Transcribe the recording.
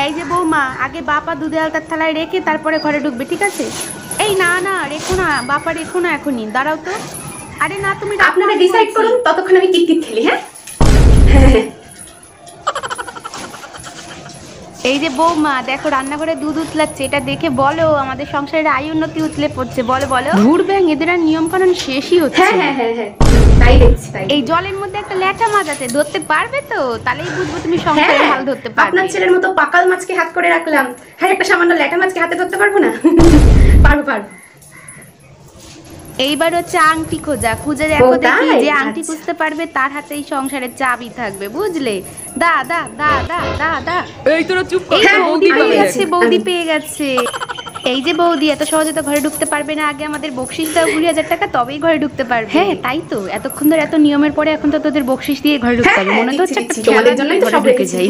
এই যে বৌমা, আগে বাপা দুধে আলতার থালায় রেখে তারপরে ঘরে ঢুকবে, ঠিক আছে? এই না না, রেখো না বাপা, রেখো না এখনই, দাঁড়াও তো। আরে না, তুমি আপনারা ডিসাইড করুন, ততক্ষণ আমি কিটকিট খেলি। হ্যাঁ এই যে বৌমা দেখো, রান্নাঘরে দুধ উতলাচ্ছে, এটা দেখে বলো আমাদের সংসারের আয় উন্নতি উতলে পড়ছে। বলো বলো। ঘুর ব্যাং, এদের আর নিয়ম কানুন শেষই হচ্ছে। হ্যাঁ হ্যাঁ হ্যাঁ হ্যাঁ, তাই দেখছি। তাই এই জলের মধ্যে একটা ল্যাটা মাছ আছে, ধরতে পারবে তো? তাহলেই বুঝবো তুমি সংসারের হাল ধরতে পারবে। আপনার ছেলের মতো পাকাল মাছকে হাত করে রাখলাম, হ্যাঁ একটা সামান্য ল্যাটা মাছকে হাতে ধরতে পারবো না? পারবো পারবো। এইবার হচ্ছে আংটি খোঁজা, খুঁজে দেখো দেখি যে আংটি খুঁজতে পারবে তার হাতে এই সংসারের চাবি থাকবে, বুঝলে? দা দা দা দা দা দা। এই তোরা চুপ কর, বৌদি পেয়ে গেছে, বৌদি পেয়ে গেছে। এই যে বৌদি, এত সহজে তো ঘরে ঢুকতে পারবে না, আগে আমাদের বকশিস দাও 20,000 টাকা, তবেই ঘরে ঢুকতে পারবে। হ্যাঁ তাই তো, এতক্ষণ ধরে এত নিয়মের পরে এখন তো তোদের বকশিস দিয়ে ঘরে ঢুকতে হবে। মনে তো হচ্ছে একটা তোমাদের জন্যই তো সব ঢুকে যাই।